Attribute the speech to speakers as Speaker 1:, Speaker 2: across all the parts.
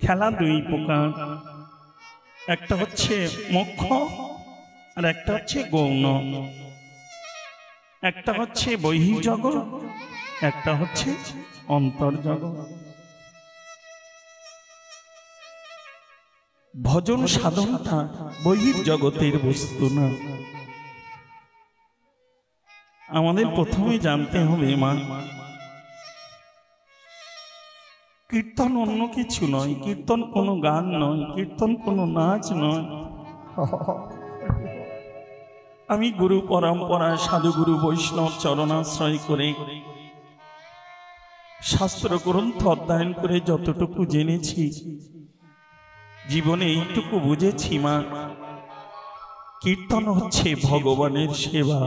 Speaker 1: খেলা দুই প্রকার, একটা হচ্ছে মোক্ষ আর একটা হচ্ছে গৌণ। একটা হচ্ছে বহির্জগৎ, একটা হচ্ছে অন্তর্জগৎ। ভজন সাধনটা বহির্জগতের বস্তু না। আমাদের প্রথমে জানতে হবে মা, কীর্তন অন্য কিছু নয়, কীর্তন কোনো গান নয়, কীর্তন কোনো নাচ নয়। আমি গুরু পরম্পরায় সাধুগুরু বৈষ্ণব চরণাশ্রয় করে শাস্ত্র গ্রন্থ অধ্যয়ন করে যতটুকু জেনেছি, জীবনে এইটুকু বুঝেছি মা, কীর্তন হচ্ছে ভগবানের সেবা।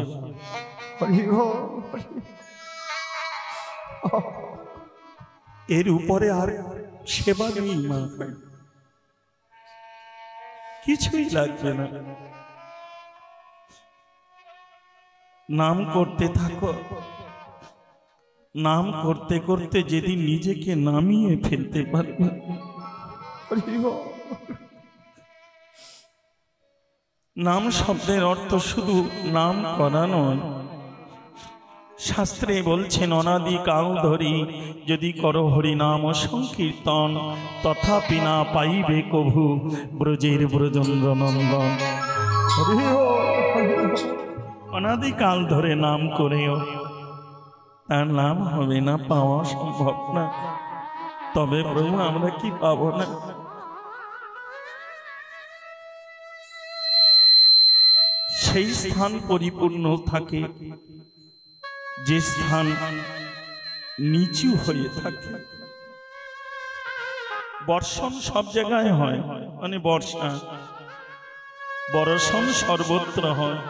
Speaker 1: এর উপরে আর সেবা নেই মা, কিছুই লাগবে না। নাম করতে থাকো, নাম করতে করতে যেদিন নিজেকে নামিয়ে ফেলতে পারবে। নাম শব্দের অর্থ শুধু নাম করা নয়। শাস্ত্রে বলছেন অনাদি কাল ধরি যদি করো হরি নাম সংকীর্তন, তথাপি না পাইবে কভু ব্রজের ব্রজেন্দ্র নন্দন। অনাদি কাল ধরে নাম করেও তার নাম হবে না, পাওয়া সম্ভব না। তবে প্রভু আমরা কি পাবো না? সেই স্থান পরিপূর্ণ থাকে যে স্থান নিচু হয়ে থাকে। বর্ষণ সব জায়গায় হয়, মানে বর্ষা বর্ষণ সর্বত্র হয়,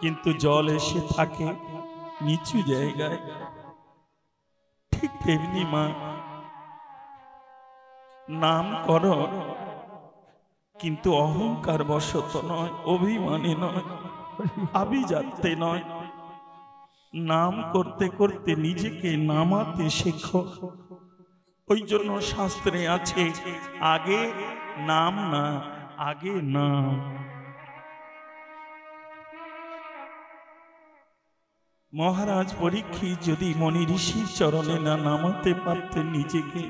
Speaker 1: কিন্তু জল এসে থাকে নিচু জায়গায়। ঠিক তেমনি মা, নাম করো কিন্তু অহংকার বশত নয়, অভিমানে নয়, আভিজাত্যে নয়। নাম করতে করতে নিজেকে নামাতে শেখো। ওই জন্য শাস্ত্রে আছে আগে নাম না, আগে নাম। মহারাজ পরীক্ষিত যদি মনি ঋষির চরণে না নামাতে পারতেন নিজেকে,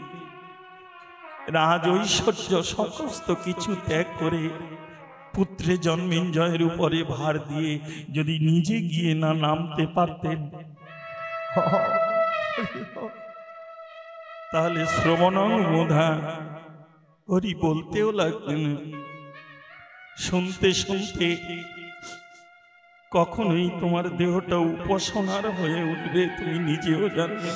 Speaker 1: রাজ ঐশ্বর্য সমস্ত কিছু ত্যাগ করে পুত্রে জন্মেঞ্জয়ের উপরে ভার দিয়ে যদি নিজে গিয়ে না নামতে পারতেন, তাহলে শ্রবণং বোধা হরি বলতেও লাগবে না। শুনতে শুনতে কখনোই তোমার দেহটা উপাসনার হয়ে উঠবে, তুমি নিজেও জানবে।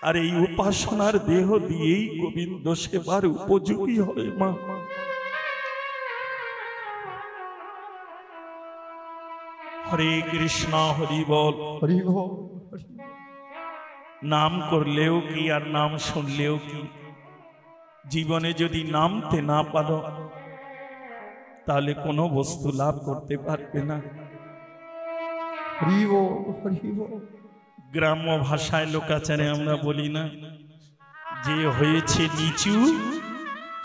Speaker 1: আর এই উপাসনার দেহ দিয়েই গোবিন্দ সেবার উপযোগী হয় মা। হরে কৃষ্ণ, হরি বল। নাম করলেও কি আর নাম শুনলেও কি, জীবনে যদি নামতে না পারো তাহলে কোনো বস্তু লাভ করতে পারবে না। গ্রাম্য ভাষায় লোকাচারে আমরা বলি না, যে হয়েছে নিচু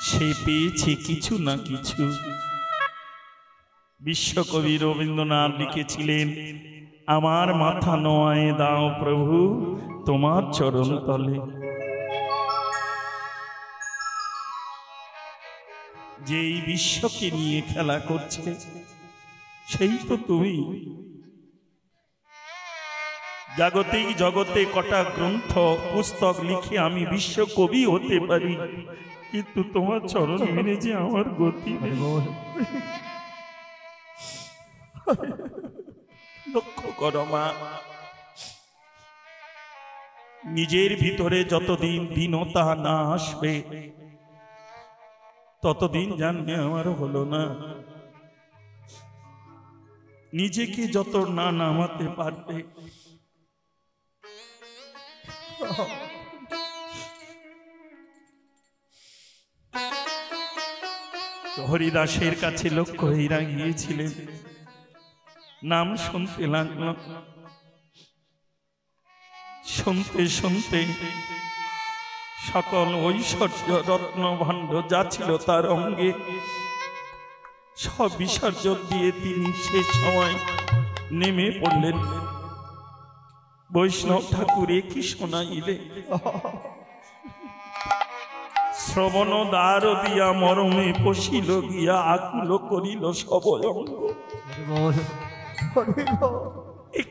Speaker 1: সে পেয়েছে কিছু না কিছু। বিশ্বকবি রবীন্দ্রনাথ লিখেছিলেন, আমার মাথা নোয়ায় দাও প্রভু তোমার চরণ তলে। যে এই বিশ্বকে নিয়ে খেলা করছে সেই তো তুমি। জাগতিক জগতে কটা গ্রন্থ পুস্তক লিখে আমি বিশ্বকবি হতে পারি, কিন্তু তোমার চরণ মেনে যে আমার গতি। লক্ষ্য করো মা, নিজের ভিতরে যতদিন দীনতা না আসবে ততদিন জানবে আমার হলো না। নিজেকে যত না নামাতে পারবে, হরিদাসের কাছে লক্ষ্য হীরা গিয়েছিলেন, নাম শুনতে লাগলো। শুনতে শুনতে সকল ঐশ্বর্য রত্ন ভাণ্ড যা ছিল তার অঙ্গে সব বিসর্জন দিয়ে তিনি শেষ সময় নেমে পড়লেন। বৈষ্ণব ঠাকুরে কি শোনাইলে, শ্রবণ দ্বার দিয়া মরমে পশিল গিয়া আকুল করিল সব অঙ্গ।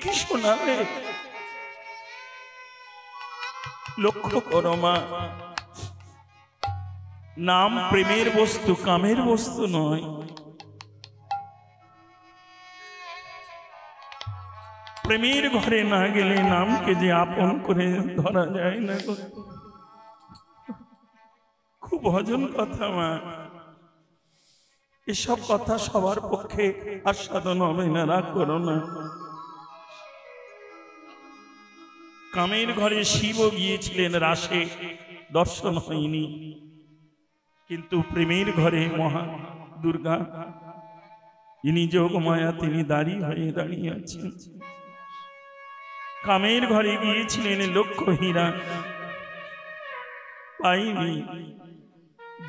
Speaker 1: কি শোনালে? লক্ষ্য করো মা, নাম প্রেমের বস্তু, কামের বস্তু নয়। প্রেমের ঘরে না গেলে নামকে যে আপন করে ধরা যায় না। খুব ভজন কথা মা, এসব কথা সবার পক্ষে আস্বাদন হবে না, রাগ করো না। কামের ঘরে শিব গিয়েছিলেন রাসে, দর্শন হয়নি, কিন্তু প্রেমের ঘরে মহা দুর্গা ইনি যোগমায়া, তিনি দাঁড়িয়ে হয়ে দাঁড়িয়ে আছেন। কামের ঘরে গিয়েছিলেন লক্ষ্য হীরা, পাইনি।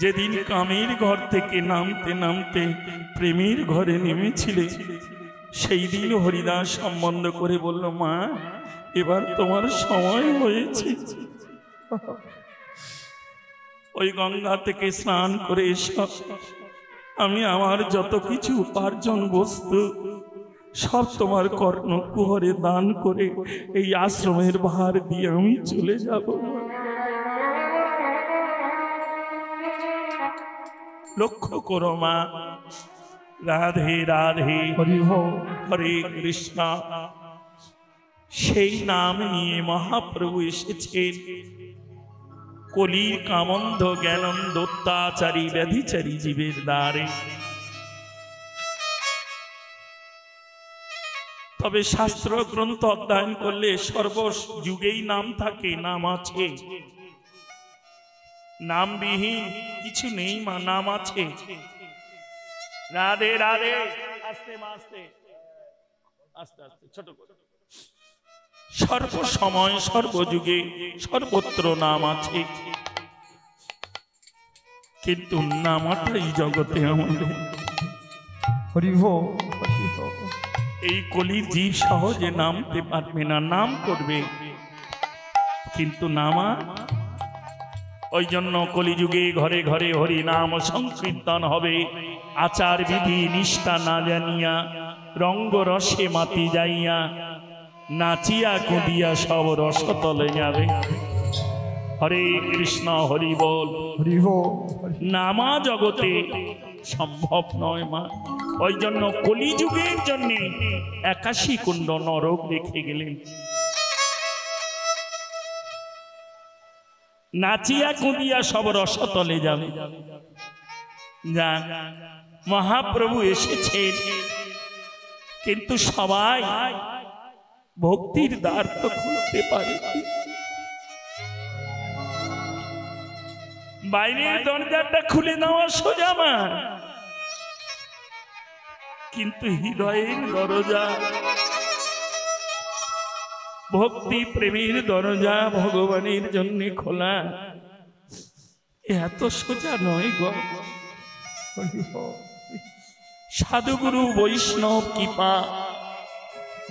Speaker 1: যেদিন কামের ঘর থেকে নামতে নামতে প্রেমের ঘরে নেমেছিলে, সেই দিন হরিদাস সম্বন্ধ করে বলল, মা এবার তোমার সময় হয়েছে। ওই গঙ্গা থেকে স্নান করে এসো, আমি আমার যত কিছু উপার্জন বস্তু সব তোমার কর্ণকুহরে দান করে এই আশ্রমের ভার দিয়ে আমি চলে যাব। লক্ষ্য করো মা, রাধে রাধে হরে কৃষ্ণ। সেই নাম নিয়ে মহাপ্রভু এসেছেন কলির কামন্ধ জ্ঞানন্দ অত্যাচারী ব্যাধিচারী জীবের দ্বারে। তবে শাস্ত্র গ্রন্থ অধ্যয়ন করলে সর্বযুগেই নাম থাকে, নাম আছে। নামবিহীন কিছু নেই মা, নাম আছে। রাধে রাধে, আস্তে আস্তে আস্তে আস্তে ছোট করে। সর্বসময় সর্বযুগে সর্বত্র নাম আছে, কিন্তু নামটাই জগতে আমাদের। এই কলির জীব সহজে নামতে পারবে না, নাম করবে কিন্তু নামা। ওই জন্য কলিযুগে ঘরে ঘরে হরি নাম সংকীর্তন হবে। আচার বিধি নিষ্ঠা না জানিয়া রঙ্গ রসে মাতি যাইয়া, নাচিয়া কুদিয়া সব রসতলে যাবে। হরে কৃষ্ণ হরি বল। নামা জগতে সম্ভব নয় মা। ওই জন্য কলিযুগের জন্য 81 কুণ্ড নরক রেখে গেলেন। নাচিয়া কুদিয়া সব রসতলে যাবে। মহাপ্রভু এসেছেন, কিন্তু সবাই ভক্তির দ্বার তো খুলতে পারে। বাইরের দরজাটা খুলে দেওয়া সোজা মা, কিন্তু হৃদয়ের দরজা, ভক্তি প্রেমের দরজা ভগবানের জন্য খোলা এত সোজা নয় গো। সাধুগুরু বৈষ্ণব কৃপা,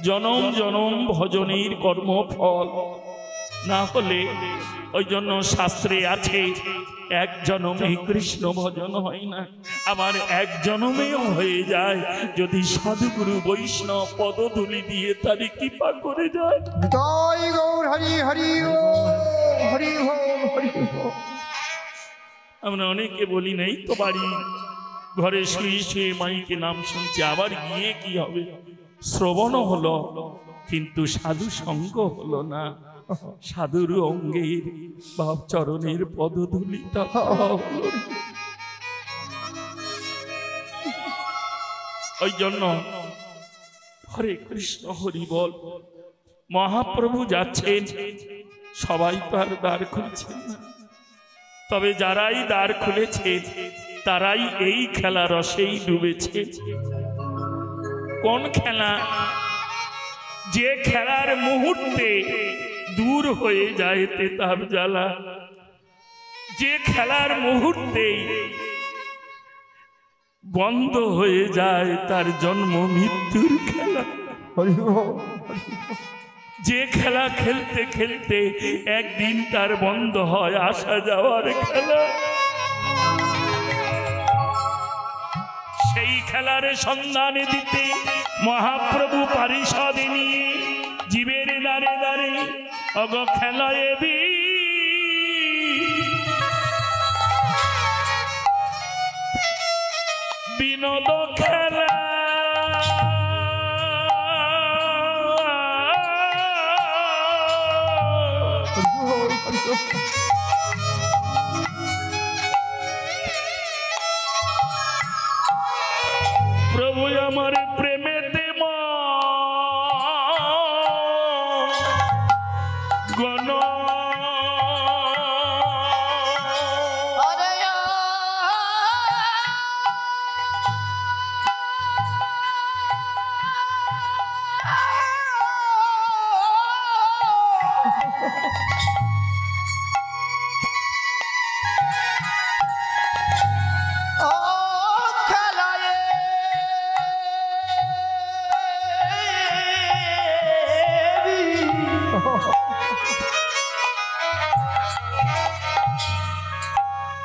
Speaker 1: জনম জনম ভজনের কর্মফল না হলে, ওই জন্য শাস্ত্রে আছে এক জনমে কৃষ্ণ ভজন হয় না, আবার এক জনমেও হয়ে যায় যদি সাধুগুরু বৈষ্ণব পদধূলি দিয়ে তার কৃপা করে যায়। আমরা অনেকে বলি নাই তো, বাড়ি ঘরে শুয়ে শুয়ে মাইকে নাম শুনছে, আবার গিয়ে কি হবে? শ্রবণ হলো কিন্তু সাধু সঙ্গ হলো না। সাধুর অঙ্গের বাপ চরণের পদধূলিটা ওই জন্য হরে কৃষ্ণ হরি বল। মহাপ্রভু যাচ্ছেন, সবাই তো আর দ্বার খুলছেন না, তবে যারাই দ্বার খুলেছে তারাই এই খেলা রসেই ডুবেছে। কোন খেলা? যে খেলার মুহূর্তে দূর হয়ে যায় তেতাব জ্বালা, যে খেলার মুহূর্তেই বন্ধ হয়ে যায় তার জন্ম মৃত্যুর খেলা। যে খেলা খেলতে খেলতে একদিন তার বন্ধ হয় আসা যাওয়ার খেলা, সেই খেলার সন্ধানে দিতে মহাপ্রভু পারিষদ নিয়ে জীবের দ্বারে দ্বারে অগ খেলায় বিনোদ খেলা। প্রভু আমার প্রেমেতে গণ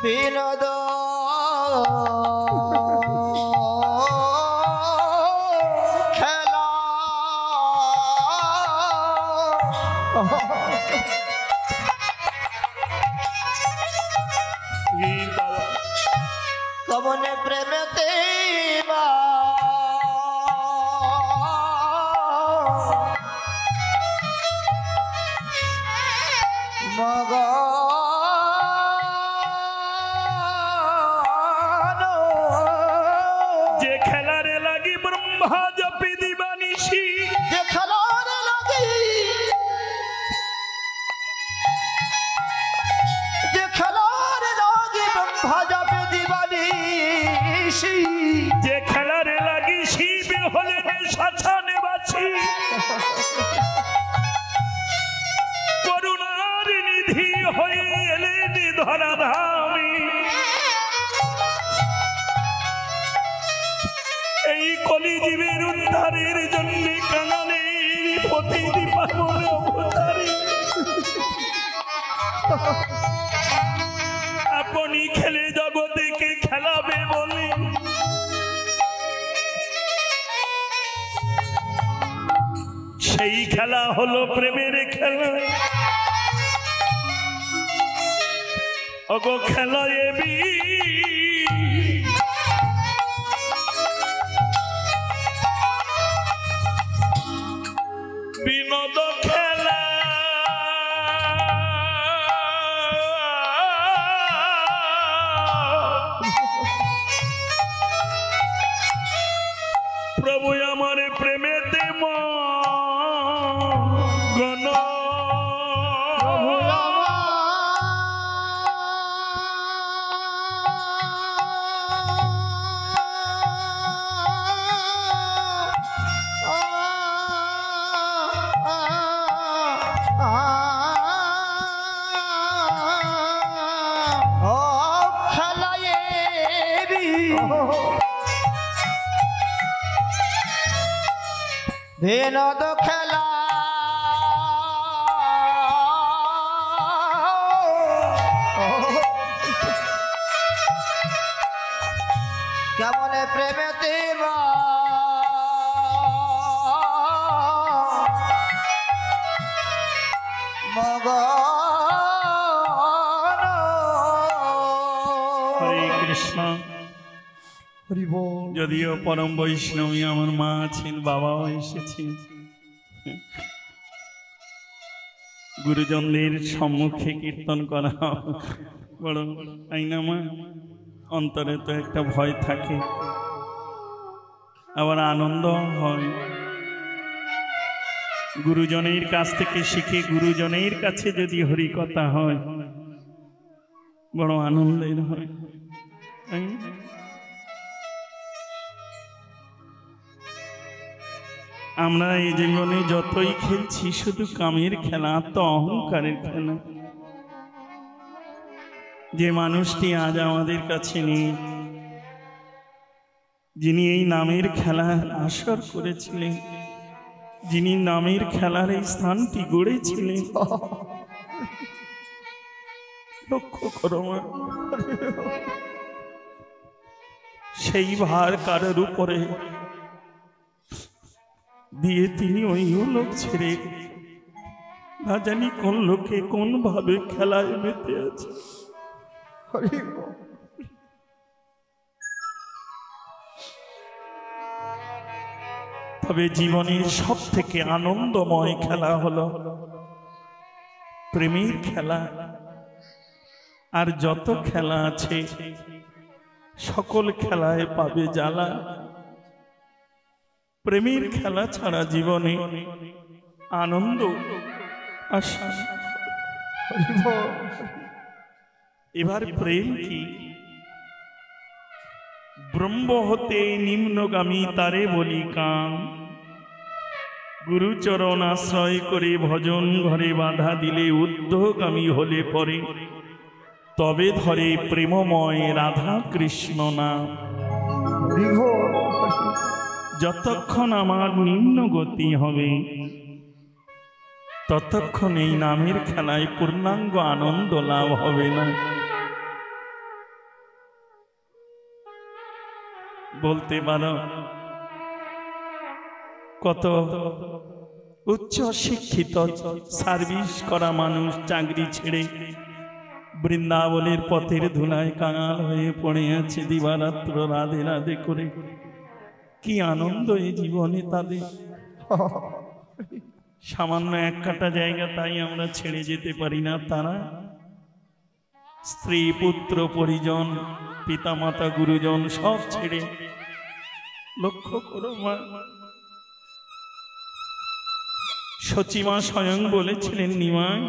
Speaker 2: বিনোদ খেলা কমনে প্রেমেতে মগ
Speaker 1: যে খেলার লাগি শিব হলেন শ্মশানে বাছি, করুণার নিধি হয়ে এলেন ধরাধামী। এই কলিজীবের উদ্ধারের জন্য কাঙালের প্রতিটি পাগল অবতারী আপনি খেলে জগতেকে খেলাবে বলে সেই খেলা হলো প্রেমের খেলা। ওগো খেলা এবি বিনোদ খেলা। প্রভু আমার প্রেমেতে গণ
Speaker 2: বিনোদ খেলা কেমনে প্রেমেতে মগ।
Speaker 1: হরে কৃষ্ণ। যদিও পরম বৈষ্ণবী আমার মা আছেন, বাবাও এসেছেন, গুরুজনদের সম্মুখে কীর্তন করা বড় আইনা মা, অন্তরে তো একটা ভয় থাকে, আবার আনন্দ হয়। গুরুজনের কাছ থেকে শিখে গুরুজনের কাছে যদি হরিকথা হয় বড় আনন্দের হয়। আমরা এই জীবনে যতই খেলছি শুধু কামের খেলা, তো অহংকারের খেলা। যে মানুষটি আজ আমাদের কাছে নেই, যিনি এই নামের খেলার আসর করেছিলেন, যিনি নামের খেলার এই স্থানটি গড়েছিলেন, লক্ষ্য করো মা, সেই ভার কারোর উপরে দিয়ে তিনি ওই লোক ছেড়ে না জানি কোন লোকে কোন ভাবে খেলায় মেতে আছে। তবে জীবনের সব থেকে আনন্দময় খেলা হলো প্রেমের খেলা। আর যত খেলা আছে সকল খেলায় পাবে জ্বালা। প্রেমের খেলা ছাড়া জীবনে আনন্দ আসে। এবার প্রেম কি? ব্রহ্ম হতে নিম্নগামী তারে বলি কাম, গুরুচরণ আশ্রয় করে ভজন ঘরে বাধা দিলে ঊর্ধ্বগামী হলে পরে তবে ধরে প্রেমময় রাধা কৃষ্ণ নাম। যতক্ষণ আমার নিম্ন গতি হবে ততক্ষণ এই নামের খেলায় পূর্ণাঙ্গ আনন্দ লাভ হবে না। বলতে পারো কত উচ্চ শিক্ষিত সার্ভিস করা মানুষ চাকরি ছেড়ে বৃন্দাবনের পথের ধুলায় কাঙাল হয়ে পড়ে আছে দিবারাত্র রাধে রাধে করে। কি আনন্দ এই জীবনে তাদের। সামান্য এক কাটা জায়গা তাই আমরা ছেড়ে যেতে পারি না। তারা স্ত্রী পুত্র পরিজন পিতামাতা গুরুজন সব ছেড়ে। লক্ষ্য করো মা, সচিমা স্বয়ং বলেছিলেন নিমাই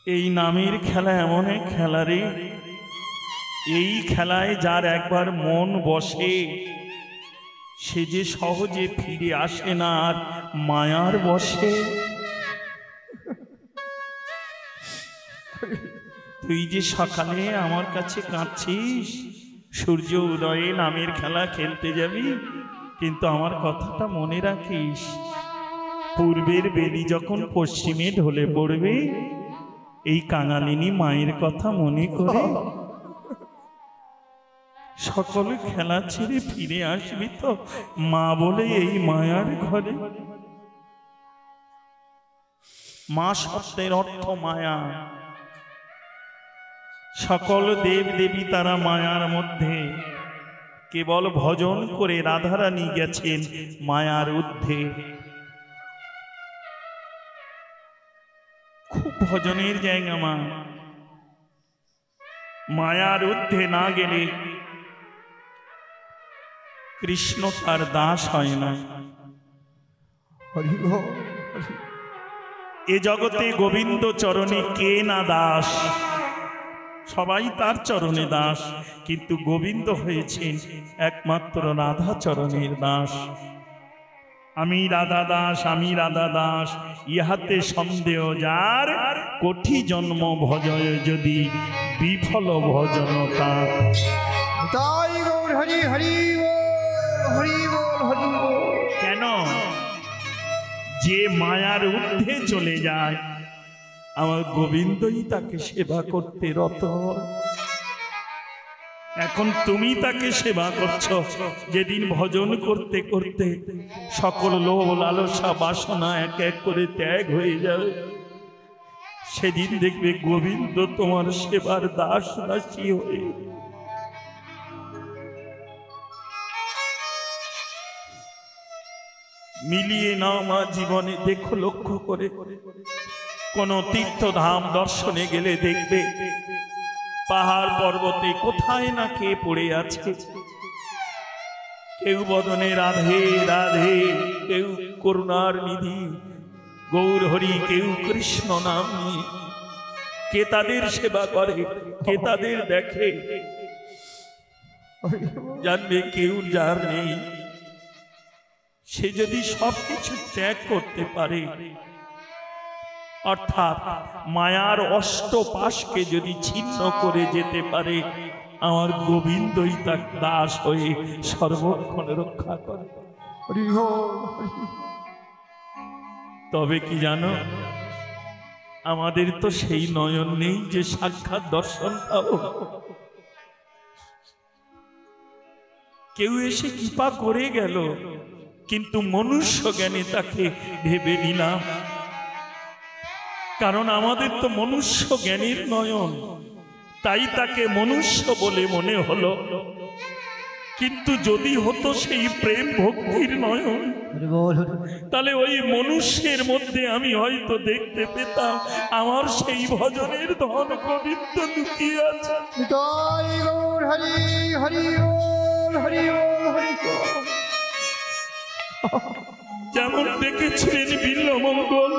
Speaker 1: এই নামের খেলা এমন এক খেলা রে, এই খেলায় যার একবার মন বসে সে যে সহজে ফিরে আসে না আর মায়ার বসে। তুই যে সকালে আমার কাছে কাঁদছিস সূর্য উদয়ে নামের খেলা খেলতে যাবি, কিন্তু আমার কথাটা মনে রাখিস পূর্বের বেলি যখন পশ্চিমে ঢলে পড়বে এই কাঙালিনী মায়ের কথা মনে করে সকলে খেলা ছেড়ে ফিরে আসবি তো মা বলে এই মায়ার ঘরে। মা শব্দের অর্থ মায়া। সকল দেব দেবী তারা মায়ার মধ্যে, কেবল ভজন করে রাধারানী গেছেন মায়ার ঊর্ধ্বে। খুব ভজনের জায়গা মা, মায়ার ঊর্ধ্বে না গেলে কৃষ্ণ তার দাস হয় না। এ জগতে গোবিন্দ চরণে কে না দাস? সবাই তার চরণে দাস, কিন্তু গোবিন্দ হয়েছেন একমাত্র রাধা চরণের দাস। আমি রাধা দাস, আমি রাধা দাস, ইহাতে সন্দেহ যার, কোটি জন্ম ভজয় যদি বিফল ভজন তার।
Speaker 2: তাই গৌর হরি হরি বল, হরি বল, হরি বল।
Speaker 1: কেন? যে মায়ার ঊর্ধ্বে চলে যায় আমার গোবিন্দই তাকে সেবা করতে রত। এখন তুমি তাকে সেবা করছো। যেদিন ভজন করতে করতে সকল লোভ লালসা বাসনা এক এক করে ত্যাগ হয়ে যাবে, সেদিন দেখবে গোবিন্দ তোমার সেবার দাস দাসী হয়ে। মিলিয়ে নাও মা জীবনে, দেখো লক্ষ্য করে কোন তীর্থধাম দর্শনে গেলে দেখবে পাহাড় পর্বতে কোথায় না কে পড়ে আছে। কেউ বদনে রাধে রাধে, কেউ করুণার নিধি গৌর হরি, কেউ কৃষ্ণ নাম নিয়ে। কে তাদের সেবা করে, কে তাদের দেখে, জানবে কেউ যার নেই। সে যদি সবকিছু ত্যাগ করতে পারে অর্থাৎ মায়ার অষ্টপাশকে যদি ছিন্ন করে যেতে পারে, আমার গোবিন্দই তার দাস হয়ে সর্বক্ষণ রক্ষা করে।
Speaker 2: হরি বল, হরি বল।
Speaker 1: তবে কি জানো, আমাদের তো সেই নয়ন নেই যে সাক্ষাৎ দর্শন পাবো। কেউ এসে কৃপা করে গেল, কিন্তু মনুষ্য জ্ঞানে তাকে ভেবে নিলাম, কারণ আমাদের তো মনুষ্য জ্ঞানীর নয়ন, তাই তাকে মনুষ্য বলে মনে হলো। কিন্তু যদি হতো সেই প্রেম ভক্তির নয়ন,
Speaker 2: হরি বল, হরি বল।
Speaker 1: তাহলে ওই মনুষ্যের মধ্যে আমি হয়তো দেখতে পেতাম আমার সেই ভজনের ধন গোবিন্দ লুকিয়ে আছে।
Speaker 2: নিতাই গৌর হরি, হরি বল, হরি বল, হরি বল।
Speaker 1: যেমন দেখেছিলেন বিল্লমঙ্গল।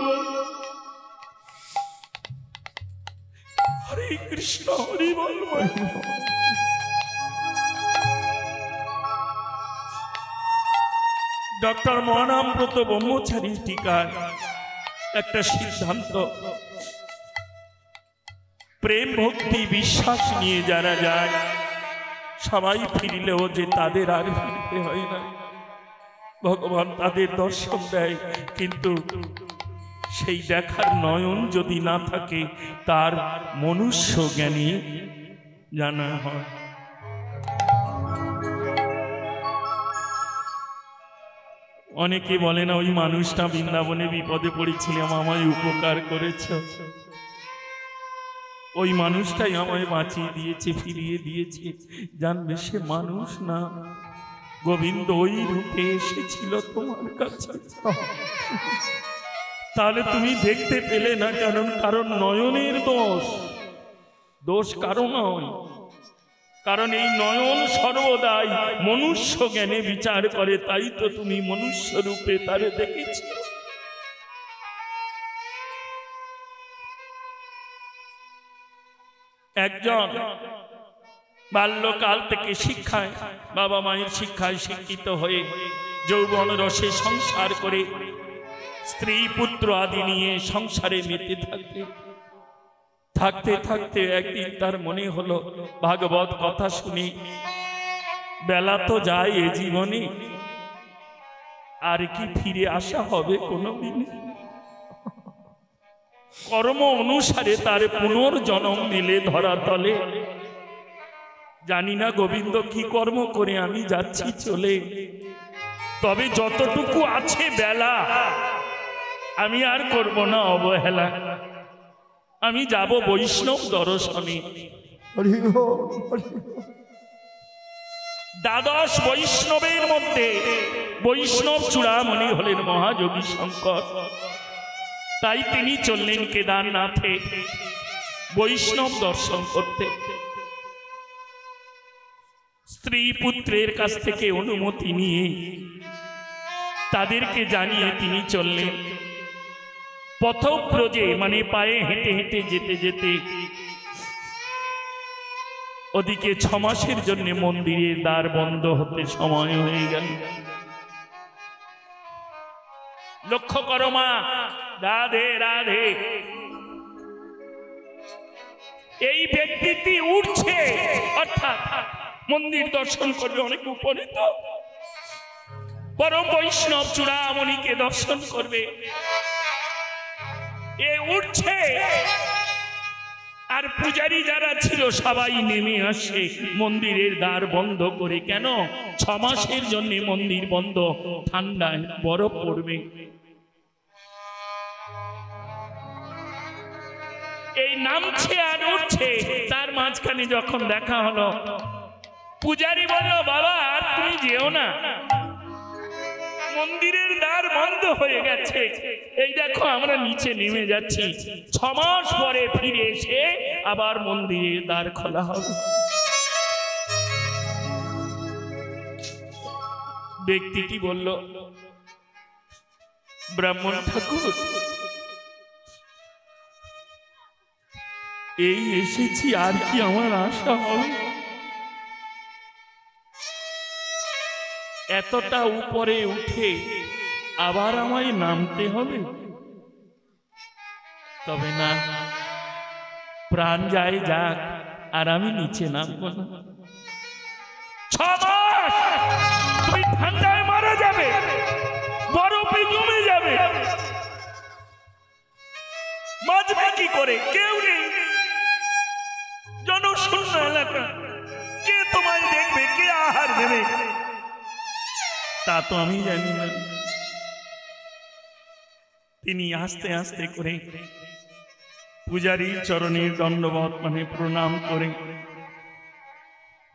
Speaker 1: হরে কৃষ্ণ, হরি বল। ডক্টর মহানামব্রত ব্রহ্মচারী টিকায় একটা সিদ্ধান্ত, প্রেম ভক্তি বিশ্বাস নিয়ে যারা যায় সবাই ফিরলেও যে তাদের আর ফিরতে হয় না, ভগবান তাদের দর্শন দেয়, কিন্তু সেই দেখার নয়ন যদি না থাকে তার মনুষ্য জ্ঞানী জানা হয়। অনেকে বলে না, ওই মানুষটা বৃন্দাবনে বিপদে পড়েছিলাম, আমায় উপকার করেছে, ওই মানুষটাই আমায় বাঁচিয়ে দিয়েছে, ফিরিয়ে দিয়েছে। জানবে সে মানুষ না, গোবিন্দ ওই রূপে এসেছিল তোমার কাছে। তাহলে তুমি দেখতে পেলে না, কারণ নয়নের দোষ কারো নয়, কারণ এই নয়ন সর্বদাই মনুষ্য জ্ঞানে বিচার করে, তাই তো তুমি মনুষ্য রূপে তারে দেখেছ। একজন বাল্যকাল থেকে শিক্ষায়, বাবা মায়ের শিক্ষায় শিক্ষিত হয়ে যৌবন রসে সংসার করে স্ত্রী পুত্র আদি নিয়ে সংসারে মেতে থাকতে থাকতে একদিন তার মনে হলো, ভাগবত কথা শুনি বেলা তো যায় এ জীবনে, আর কি ফিরে আসা হবে কোনোদিন? কর্ম অনুসারে তার পুনর্জন্ম মেলে ধরা তলে। জানি না গোবিন্দ কি কর্ম করে আমি যাচ্ছি চলে, তবে যতটুকু আছে বেলা আমি আর করব না অবহেলা, আমি যাব বৈষ্ণব দর্শনে।
Speaker 2: হরি বল, হরি বল।
Speaker 1: দ্বাদশ বৈষ্ণবের মধ্যে বৈষ্ণব চূড়ামণি হলেন মহাযোগী শঙ্কর, তাই তিনি চললেন কেদারনাথে বৈষ্ণব দর্শন করতে। স্ত্রী পুত্রের কাছ থেকে অনুমতি নিয়ে তাদেরকে জানিয়ে তিনি চললেন পথব্রজে, মানে পায়ে হেঁটে হেঁটে যেতে যেতে ওদিকে 6 মাসের জন্য মন্দিরের দ্বার বন্ধ হতে সময় হয়ে গেল। লক্ষ্য করো মা, রাধে রাধে, এই ব্যক্তিটি উঠছে, অর্থাৎ মন্দির দর্শন করবে অনেক উপরে, তো পরম বৈষ্ণব চূড়ামণিকে দর্শন করবে, এ উঠছে, আর পূজারী যারা ছিল সবাই নেমে আসে মন্দিরের দ্বার বন্ধ করে। কেন? 6 মাসের জন্য মন্দির বন্ধ, ঠান্ডায় বরফ পড়বে। এই নামছে আর উঠছে, তার মাঝখানে যখন দেখা হলো, পূজারী বলল, বাবা আর তুমি যেও না, মন্দিরের দ্বার বন্ধ হয়ে গেছে, এই দেখো আমরা নিচে নেমে যাচ্ছি, 6 মাস পরে ফিরে এসে আবার মন্দিরের দ্বার খোলা হবে। ব্যক্তিটি বলল, ব্রাহ্মণ ঠাকুর, এই এসেছি, আর কি আমার আশা হবে? এতটা উপরে উঠে আবার আমায় নামতে হবে? তবে না, প্রাণ যায় যাক, আর আমি নিচে নামবো না। 6 মাস তুমি ঠান্ডায় মারা যাবে, বরফে জমে যাবে, বাঁচবে কি করে? কেউ নেই, জনশূন্য এলাকা, কে তোমায় দেখবে, কে আহার দেবে, তা তো আমি জানি না। তিনি আস্তে আস্তে করে পূজারীর চরণের দণ্ডবত মানে প্রণাম করে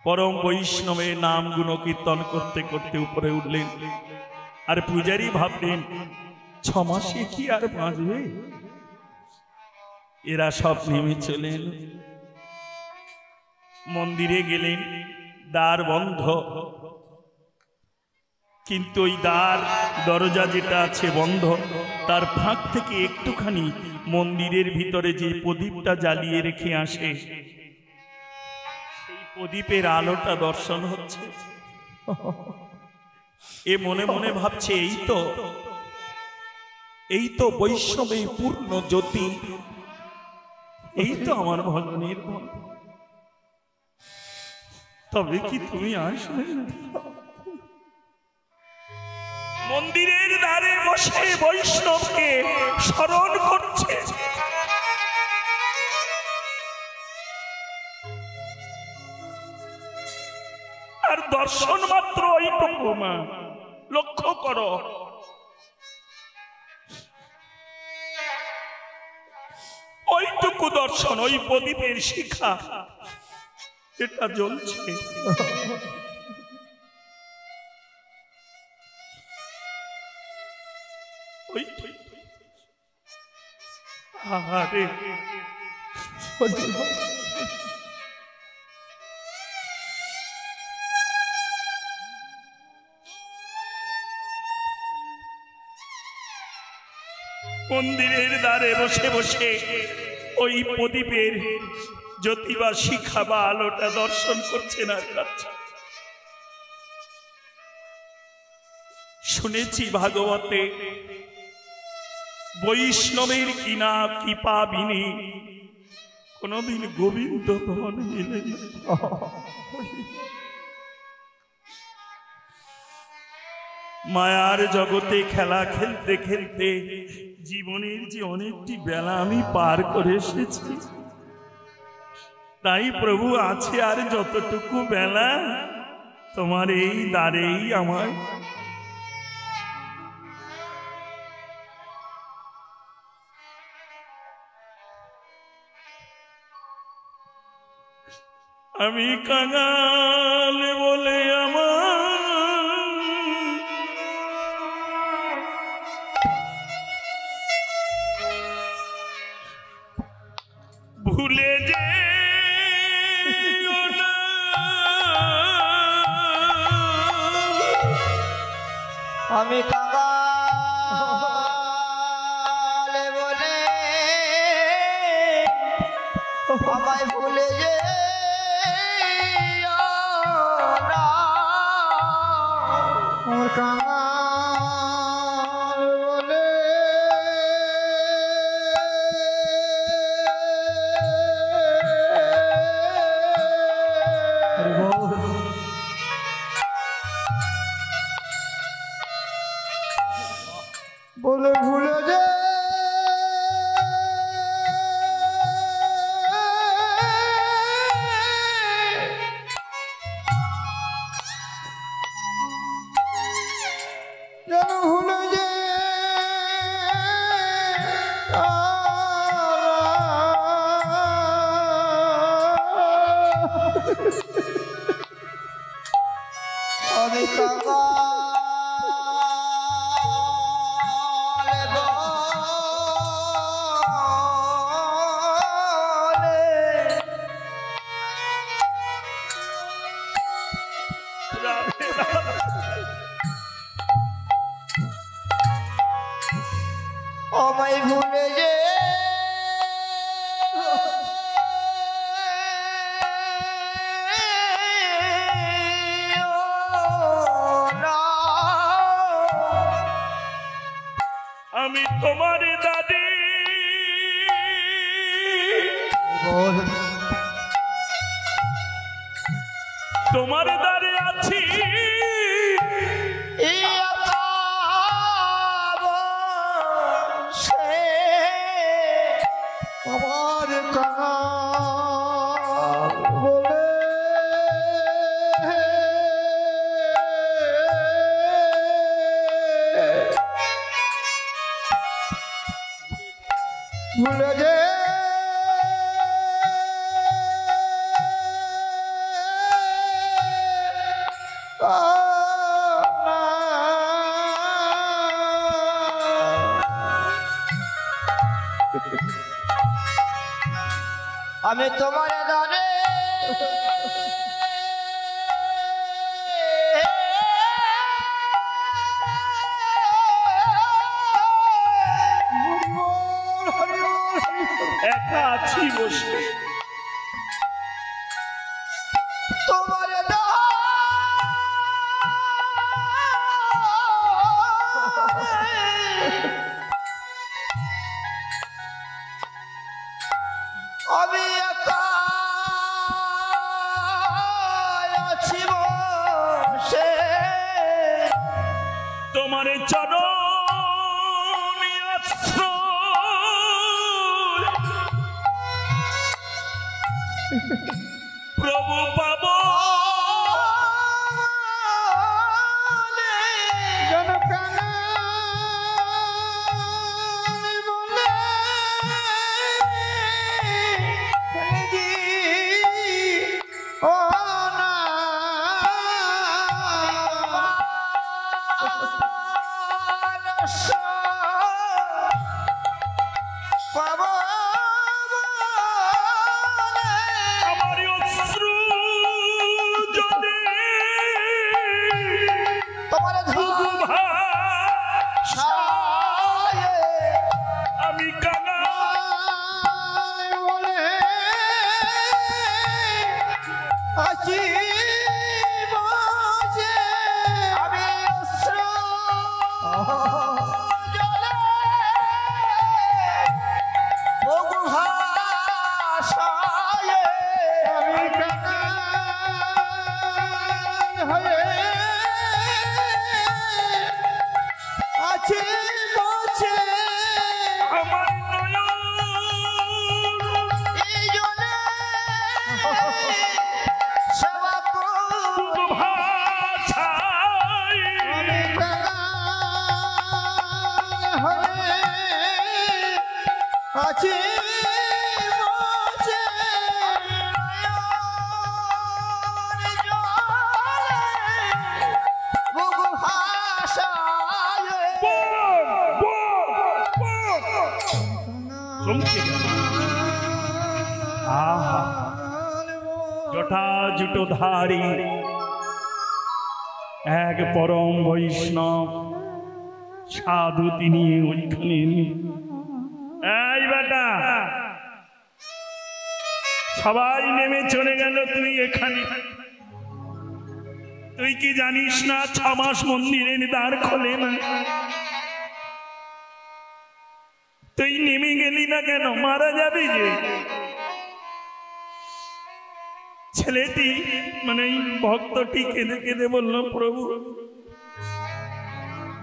Speaker 1: পরম বৈষ্ণবের নাম গুণ কীর্তন করতে করতে উপরে উঠলেন। আর পূজারী ভাবলেন 6 মাসে কি আর বাঁচবে? এরা সব নেমে চলেন, মন্দিরে গেলেন, দ্বার বন্ধ, কিন্তু ওই দ্বার দরজা যেটা আছে বন্ধ, তার ফাঁক থেকে একটুখানি মন্দিরের ভিতরে যে প্রদীপটা জ্বালিয়ে রেখে আসে, সেই প্রদীপের আলোটা দর্শন হচ্ছে। এ মনে মনে ভাবছে, এই তো বৈষ্ণবের পূর্ণ জ্যোতি, এই তো আমার ভজনের ধন। তবে কি তুমি আসবে না? মন্দিরের দ্বারে বসে বৈষ্ণবকে স্মরণ করছে। আর দর্শন মাত্র ওইটুকু, মা লক্ষ্য করো, ওইটুকু দর্শন, ওই প্রদীপের শিখা এটা জ্বলছে। আরে মন্দিরের দ্বারে বসে বসে ওই প্রদীপের জ্যোতি বা শিখা বা আলোটা দর্শন করছেন আর যাচ্ছে। শুনেছি ভাগবতে, বৈষ্ণবের কিনা কৃপা বিনে কোনদিন গোবিন্দ ধন মিলে না। মায়ার জগতে খেলা খেলতে খেলতে জীবনের যে অনেকটি বেলা আমি পার করে এসেছি, তাই প্রভু আছে আর যতটুকু বেলা তোমার এই দ্বারেই আমার আমি কাঙাল বলে আমার ভুলে যে
Speaker 2: আমি কাঙাল বলে আমায় ভুলে যে আমার কাঙাল বলে বলে ভুলে যে ভুলে যে আমি আমায় ভুলে যে
Speaker 1: আমি তোমার দাদি
Speaker 2: বল
Speaker 1: তোমার দ্বারে আছি
Speaker 2: আমার কাঙাল বলে ভুলে যে আমি তোমার দানে
Speaker 1: একা আছি বসে
Speaker 2: তোমার আমি একা আছি বসে
Speaker 1: তোমার চরণে আশ্রয় প্রভু পাব আমার অশ্রু যদি
Speaker 2: তোমার
Speaker 1: আমি কাঙা
Speaker 2: বলে আছি বসে আমি অশ্রু জলে বহু ভাষায় আমি কাঙাল হয়ে আছি বসে
Speaker 1: আমার নয়ন
Speaker 2: এই জলে সেবা
Speaker 1: ভাষায়
Speaker 2: আমি কাঙাল হয়ে আছি বসে বহু ভাষায়
Speaker 1: চমকে গেল। আহা জটাজুটো ধারী এক পরম বৈষ্ণব সাধু তিনি ওইখানে এই বেটা সবাই নেমে চলে গেল তুই এখানে তুই কি জানিস না 6 মাস মন্দিরের দ্বার খোলে না তুই নেমে গেলি না কেন মারা যাবি যে ছেলেটি মানে এই ভক্তটি কেঁদে কেঁদে বলল প্রভু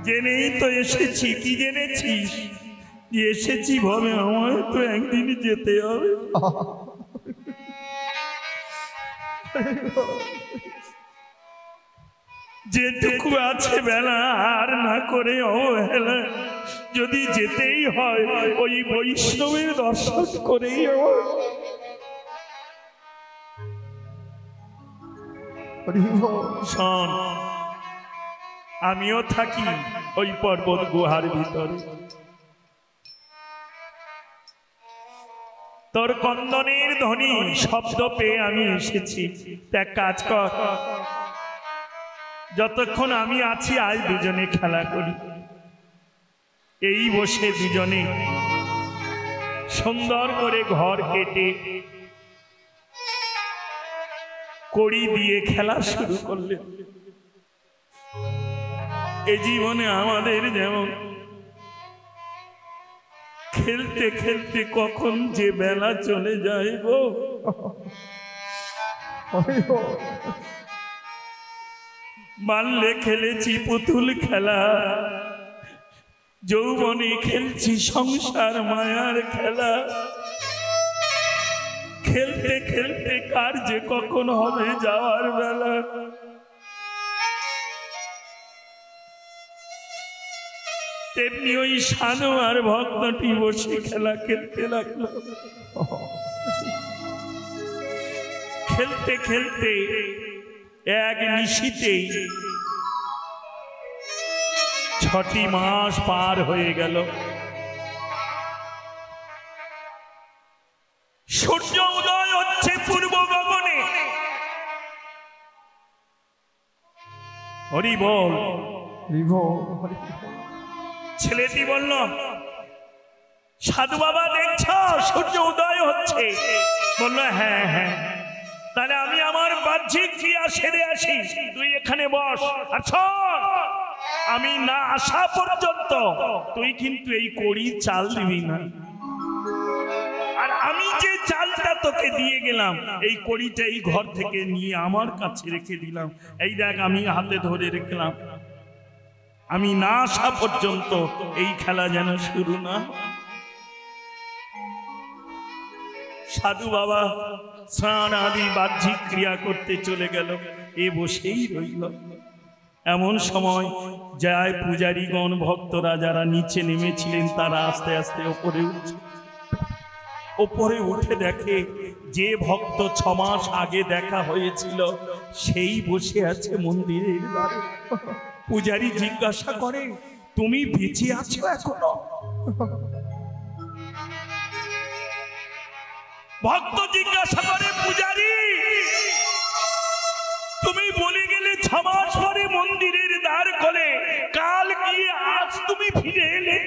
Speaker 1: জেনেই তো এসেছি কি জেনেছিস যে এসেছি ভাবে আমায় তো একদিন যেতে হবে যেটুকু আছে বেলা আর না করে অবহেলা যদি যেতেই হয় ওই বৈষ্ণবের দর্শন করেই আমার শোন আমিও থাকি ওই পর্বত গুহার ভিতরে তোর কন্দনের ধ্বনি শব্দ পেয়ে আমি এসেছি এক কাজ কর যতক্ষণ আমি আছি আজ দুজনে খেলা করি এই বসে দুজনে সুন্দর করে ঘর কেটে কড়ি দিয়ে খেলা শুরু করলে এ জীবনে আমাদের যেমন খেলতে খেলতে কখন যে বেলা চলে যায় গো।
Speaker 2: হরি বল
Speaker 1: বাল্যে খেলেছি পুতুল খেলা, যৌবনে খেলছি সংসার মায়ার খেলা। খেলতে খেলতে কার যে কখন হবে যাওয়ার বেলা। তেমনি ওই সানু আর ভক্তটি বসে খেলা খেলতে লাগলো। খেলতে খেলতে এক নিশীতেই 6টি মাস পার হয়ে গেল। সূর্য উদয় হচ্ছে পূর্ব গগনে। হরি বল।
Speaker 2: হরি বল হরি বল।
Speaker 1: ছেলেটি বলল, সাধু বাবা দেখছ সূর্য উদয় হচ্ছে? বলল হ্যাঁ হ্যাঁ। তাহলে আমি আমার বাহ্যিক ক্রিয়া সেরে আসি, তুই এখানে বস। আর শোন, আমি না আসা পর্যন্ত তুই কিন্তু এই কড়ি চাল দিবি না। আর আমি যে চালটা তোকে দিয়ে গেলাম, এই কড়িটা এই ঘর থেকে নিয়ে আমার কাছে রেখে দিলাম। এই দেখ আমি হাতে ধরে রেখলাম, আমি না আসা পর্যন্ত এই খেলা যেন শুরু না। সাধু বাবা স্নান আদি বাহ্যিক ক্রিয়া করতে চলে গেল, এ বসেই রইল। এমন সময় যায় পূজারীগণ ভক্তরা যারা নিচে নেমেছিলেন তারা আস্তে আস্তে ওপরে উঠছে। ওপরে উঠে দেখে যে ভক্ত 6 মাস আগে দেখা হয়েছিল সেই বসে আছে মন্দিরের দ্বারে। পূজারী জিজ্ঞাসা করে, তুমি বেঁচে আছো এখনো? ভক্ত জিজ্ঞাসা করে, পূজারী তুমি বলে গেলে 6 মাস পরে মন্দিরের দ্বার খোলে, কাল গিয়ে আজ তুমি ফিরে এলে।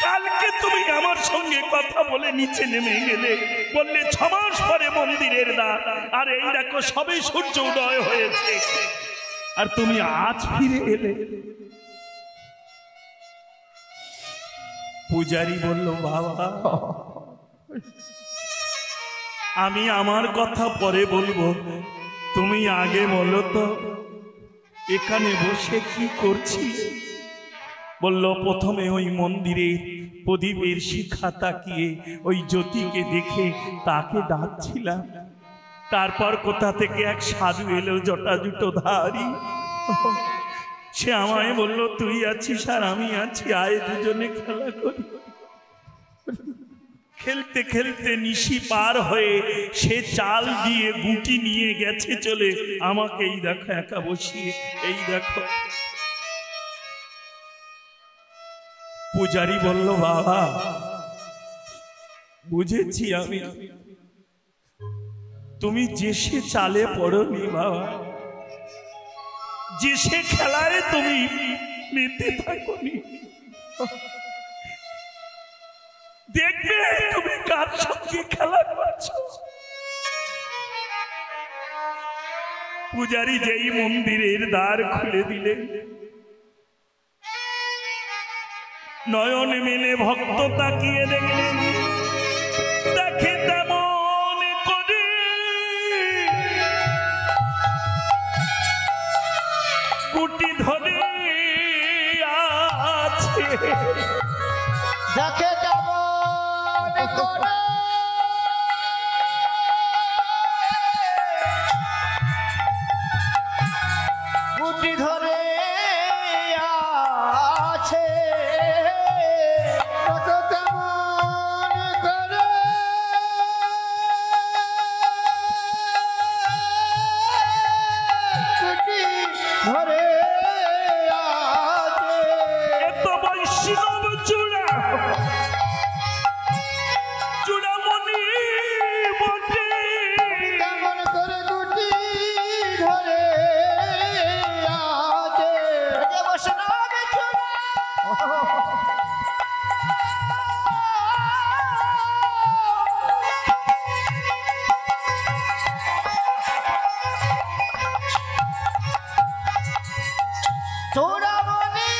Speaker 1: কালকে তুমি আমার সঙ্গে কথা বলে নিচে নেমে গেলে, বললে 6 মাস পরে মন্দিরের দ্বার, আর এই দেখো সবে সূর্য উদয় হয়েছে, আর তুমি আজ ফিরে এলে। পূজারী বলল, বাবা আমি আমার কথা পরে বলবো, তুমি আগে বলো তো এখানে বসে কি করছি? বলল, প্রথমে ওই মন্দিরে প্রদীপের শিখা তাকিয়ে ওই জ্যোতিকে দেখে তাকে ডাকছিলাম। তারপর কোথা থেকে এক সাধু এলো জটা জুটো ধারী, সে আমায় বলল, তুই আছিস আর আমি আছি, আয় দুজনে খেলা করি। খেলতে খেলতে নিশি পার হয়ে সে চাল দিয়ে গুটি নিয়ে গেছে চলে, আমাকে এই দেখো একা বসিয়ে। এই দেখো। পূজারী বলল, বাবা বুঝেছি আমি, তুমি যে সে চালে পড়নি বাবা, যে সে খেলায় তুমি মেতে থাকনি। দেখবে তুমি কার সঙ্গে খেলা করছো। পূজারী যেই মন্দিরের দ্বার খুলে দিলেন, নয়ন মেলে ভক্ত তাকিয়ে দেখলেন, দেখে তেমন করে গুটি ধরে আছে,
Speaker 2: দেখে কেমন করে গুটি ধরে আছে, কত কেমন করে গুটি ধরে আছে।
Speaker 1: এত বৈষ্ণব চূড়া
Speaker 2: চূড়ামণি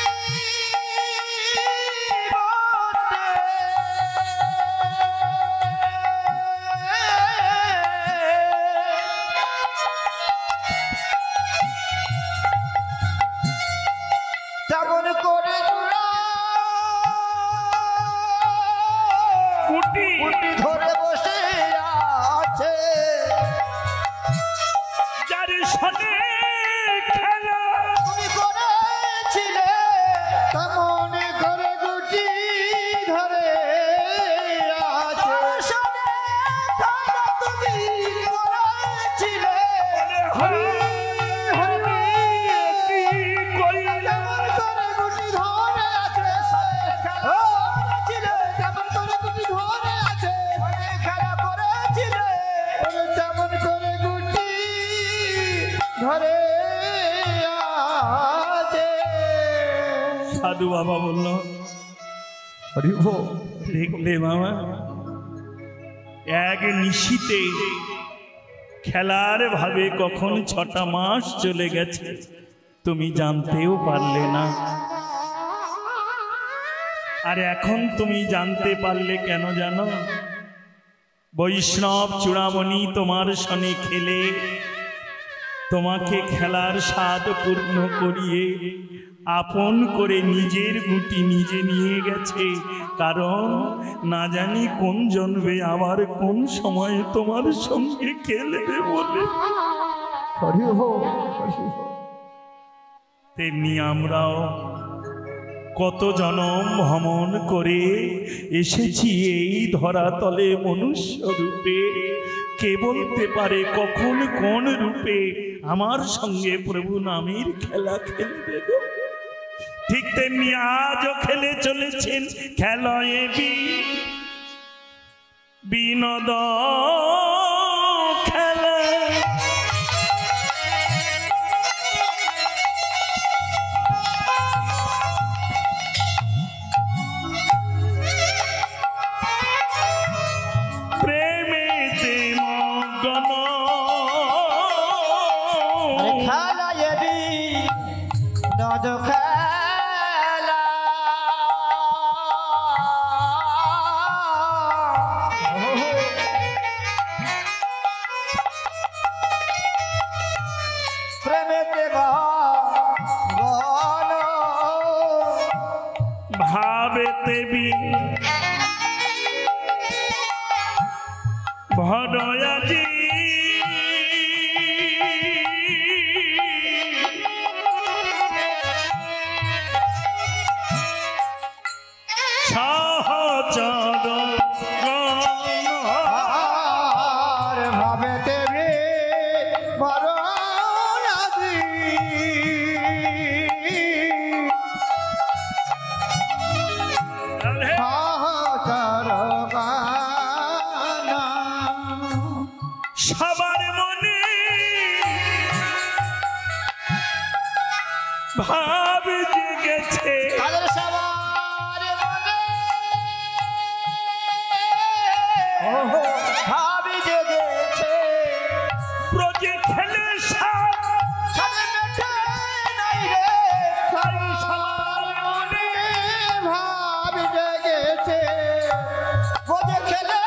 Speaker 2: তেমন করে
Speaker 1: কুটি
Speaker 2: ধরে বসে আছে
Speaker 1: যার সনে খেলা
Speaker 2: তুমি করেছিলে তেমন করে গুটি ধরে আছে তুমি করেছিলে হরি হরি তেমন করে গুটি ধরে আছে তেমন করে গুটি ধরে আছে খেলা করেছিলে তেমন করে গুটি ধরে আছে
Speaker 1: সাধু বাবা বলল দেখলে মামা এক নিশীতে খেলার ভাবে কখন 6টা মাস চলে গেছে তুমি জানতেও পারলে না। আর এখন তুমি জানতে পারলে কেন জানো? বৈষ্ণব চূড়ামণি তোমার সনে খেলে তোমাকে খেলার স্বাদ পূর্ণ করিয়ে আপন করে নিজের গুটি নিজে নিয়ে গেছে, কারণ না জানি কোন জন্মে আবার কোন সময় তোমার সঙ্গে খেলবে বলে। তেমনি আমরাও কত জনম ভ্রমণ করে এসেছি এই ধরাতলে মনুষ্য রূপে। কে বলতে পারে কখন কোন রূপে আমার সঙ্গে প্রভু নামের খেলা খেলবে গো। ঠিক তেমনি আজও খেলে চলেছেন খেলায় বিনোদ খেলা। প্রেমেতে মগন
Speaker 2: খেলায় বিনোদ খেলা প্রেমেতে মগন
Speaker 1: ভাবেতে ভরয়াজি সহচর
Speaker 2: ভাবেতে বরণাদি সহচর গানা
Speaker 1: সবার মনে ভাব জেগেছে,
Speaker 2: তাদের সবার মনে ভাব জেগেছে
Speaker 1: ব্রজে খেলে সাপ
Speaker 2: সাদের মেঠে নাই রে সারি সবার মনে ভাব জেগেছে বোঝে খেলে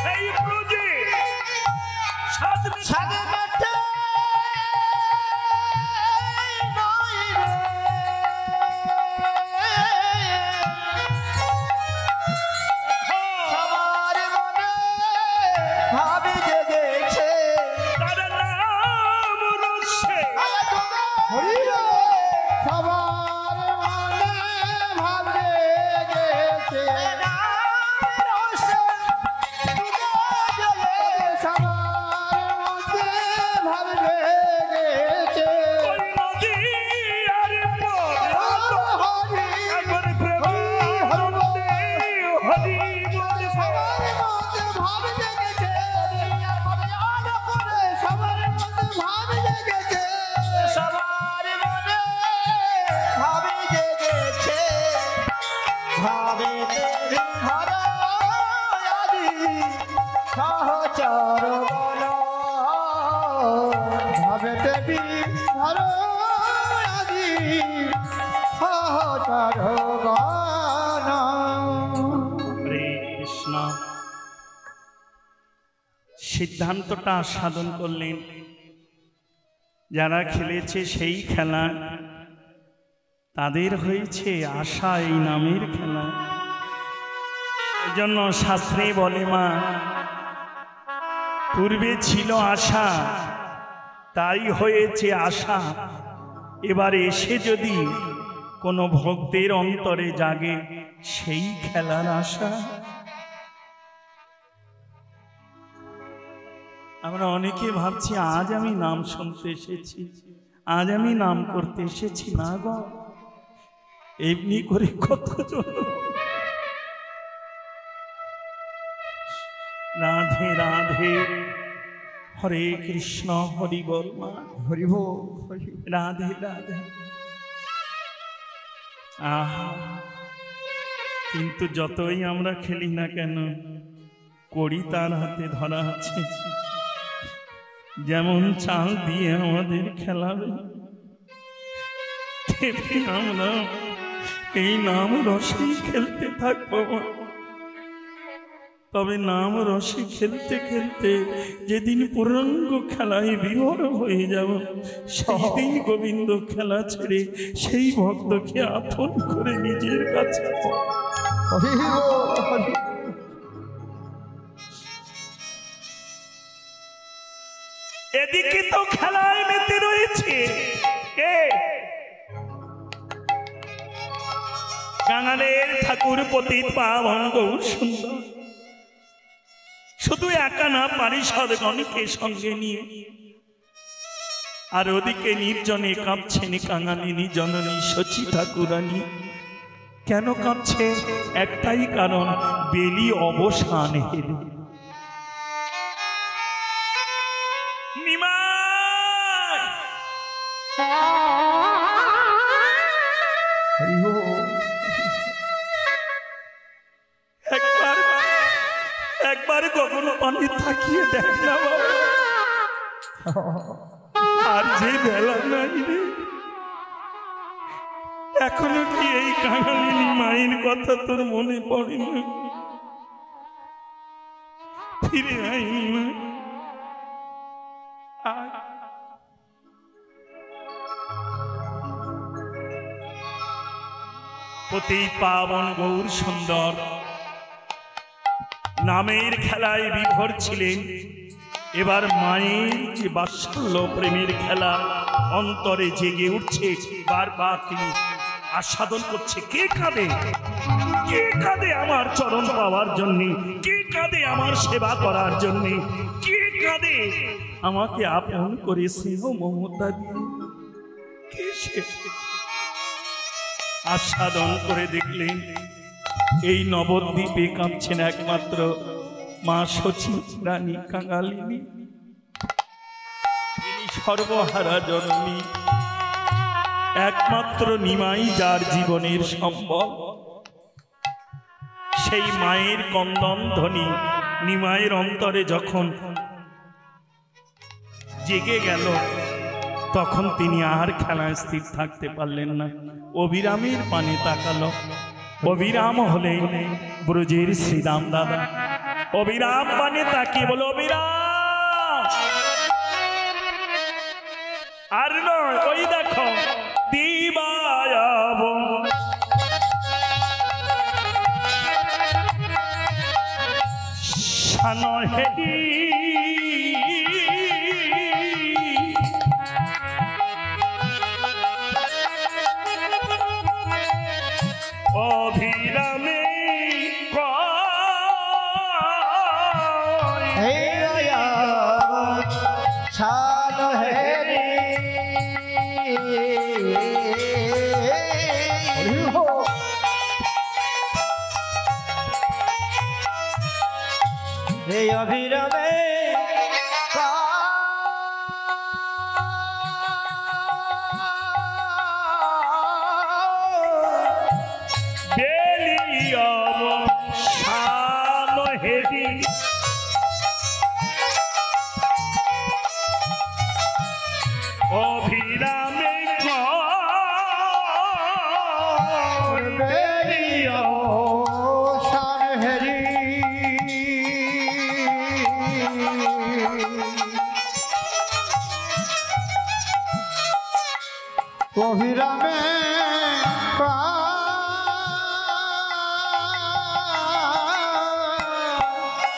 Speaker 1: সেই ব্রজে
Speaker 2: সাদের মেঠে নাই রে সবার মনে ভাব জেগেছে
Speaker 1: তার নাম রসে
Speaker 2: সবার মনে ভাব জেগেছে সবার মধ্যে ভাব জেগেছে
Speaker 1: ওই নদী আর পরে একবার প্রেমানন্দে হরি বলে
Speaker 2: সবার মধ্যে ভাব জেগেছে সবার মধ্যে ভাব জেগেছে সবার মনে ভাব জেগেছে ভাবে ভরা আদি সহচর বল ভাবেতে বিহার আজি সহচর গণ।
Speaker 1: হরে কৃষ্ণ। সিদ্ধান্তটা সাধন করলেন, যারা খেলেছে সেই খেলা তাদের হয়েছে আশা এই নামের খেলা। এই জন্য শাস্ত্রে বলে মা, পূর্বে ছিল আশা তাই হয়েছে আশা, এবার এসে যদি কোনো ভক্তের অন্তরে জাগে সেই খেলার আশা। আমরা অনেকে ভাবছি আজ আমি নাম শুনতে এসেছি, আজ আমি নাম করতে এসেছি। না গো, এমনি করে কতজন রাধে রাধে হরে কৃষ্ণ হরি বল মা,
Speaker 2: হরি বল
Speaker 1: রাধে রাধে। আহা, কিন্তু যতই আমরা খেলি না কেন কড়ি তার হাতে ধরা আছে। যেমন চাল দিয়ে আমাদের খেলাবে, আমরা এই নাম রসেই খেলতে থাকবো। তবে নাম রসে খেলতে খেলতে যেদিন পূর্ণাঙ্গ খেলায় বিভোর হয়ে যাব, সেই দিন গোবিন্দ খেলা ছেড়ে সেই ভক্তকে আপন করে নিজের কাছে।
Speaker 2: হরি বল হরি।
Speaker 1: এদিকে তো খেলায় মেতে রয়েছে কে? কাঙালের ঠাকুর পতিত পাবন গৌর সুন্দর, শুধু একা না, পারিষদগণকে সঙ্গে নিয়ে। আর ওদিকে নির্জনে কাঁদছেন কাঙালিনী জননী শচী ঠাকুরানী। কেন কাঁদছে? একটাই কারণ, বেলি অবসান হেরে। একবার গগন পানি তাকিয়ে দেখ না বাবা, আর যে বেলা নাই রে, এখনো কি এই কাঙালিনী মায়ের কথা তোর মনে পড়ে না? ফিরে আইনি মা। পতি পাবন গৌর সুন্দর নামের খেলায় বিভোর ছিলেন। এবার মায়ের যে বাৎসল্য প্রেমের খেলা অন্তরে জেগে উঠছে, বারবার তিনি আস্বাদন করছে। কে কাঁদে? কে কাঁদে আমার চরণ পাওয়ার জন্য? কে কাঁদে আমার সেবা করার জন্য? কে কাঁদে আমাকে আপন করে স্নেহ মমতা দিয়ে? কে সে? আস্বাদন করে দেখলেন এই নবদ্বীপে কাঁদছেন একমাত্র মা শচী রানী কাঙালিনী। তিনি সর্বহারা জননী, একমাত্র নিমাই যার জীবনের সম্বল। সেই মায়ের কন্দন ধ্বনি নিমাইয়ের অন্তরে যখন জেগে গেল, তখন তিনি আর খেলায় স্থির থাকতে পারলেন না। অবিরামের পানে তাকালো। অবিরাম হলেন ব্রজের শ্রীরাম দাদা। অবিরাম পানে তাকিয়ে বলো, অবিরাম। আর নয়, ওই দেখো দিবায়াব সানহেরি অভিরামে
Speaker 2: ছাদ হেরি এই অভিরামে অভিরামে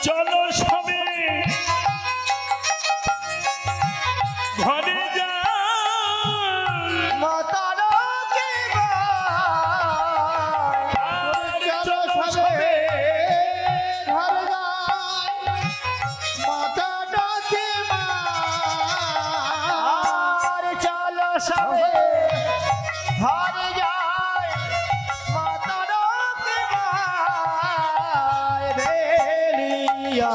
Speaker 1: চলো সবে ঘরে যা
Speaker 2: মাতারা কি চলো সবে ঘর যায় মাতারা কি আর চলো সবে ঘর যায় মাতারা কি বেলিয়া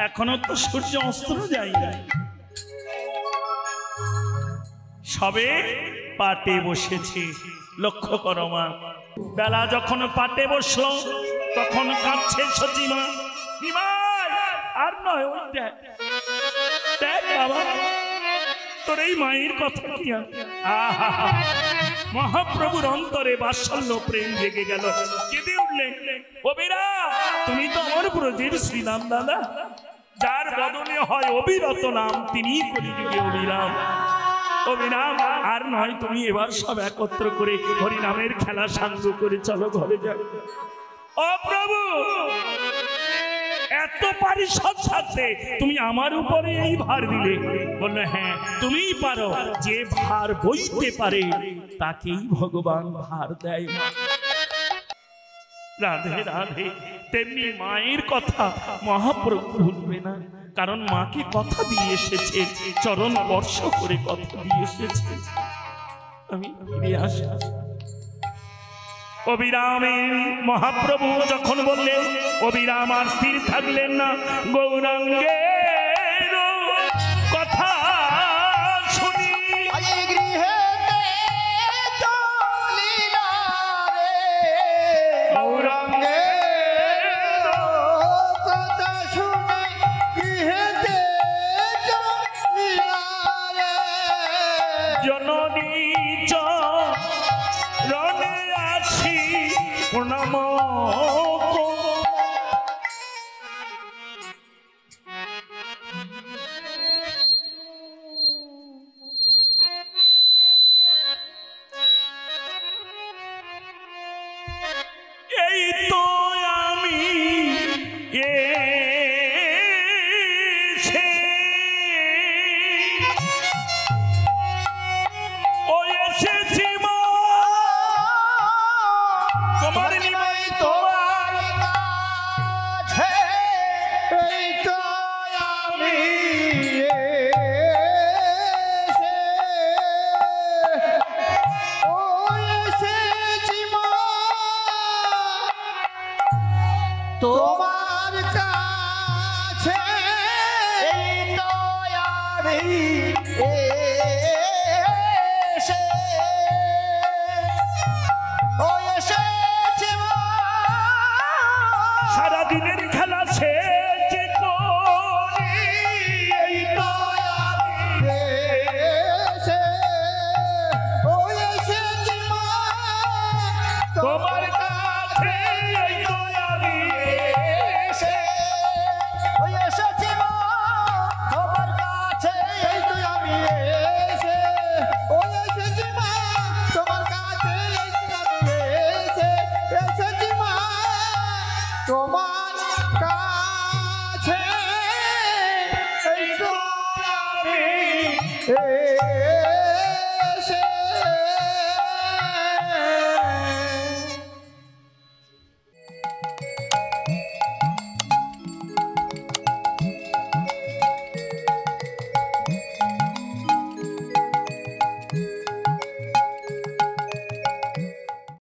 Speaker 1: এখনো তো সূর্য অস্ত যায়নি, সবে পাটে বসেছে। লক্ষ্য করো মা, বেলা যখন পাটে বসলো তখন কাঁদছে সচিমা। আর নয়, ওই দেখ দেখ বাবা, তোর এই মায়ের কথা কি? আহা, মহাপ্রভুর অন্তরে বাৎসল্য প্রেম জেগে গেল, কেঁদে উঠলেন। অবিরা, তুমি তো আমার ব্রজের শ্রীরাম দাদা, যার বদনে হয় অবিরত নাম, তিনি কলিযুগে অবিরাম। অবিরাম আর নয়, তুমি এবার সব একত্র করে হরিনামের খেলা সাঙ্গ করে চলো ঘরে যাও। ও প্রভু, এত পারিষদ থাকতে তুমি আমার উপরে এই ভার দিলে? বললো হ্যাঁ, তুমিই পারো। যে ভার বইতে পারে তাকেই ভগবান ভার দেয়। রাধে রাধে। তেমনি মায়ের কথা মহাপ্রভু ভুলবে না, কারণ মাকে কথা দিয়ে এসেছে, চরণ স্পর্শ করে কথা দিয়ে এসেছে। আমি ফিরে আসি। অবিরামের মহাপ্রভু যখন বললেন, অবিরাম আর স্থির থাকলেন না। গৌরাঙ্গের কথা শুনি জননী চরণে আসি প্রণাম। এই তো আমি এসেছি মা, তোমার নিমাই তোমার কাছে।
Speaker 2: এই তো আমি এসেছি মা তোমার কাছে। এই তো আমি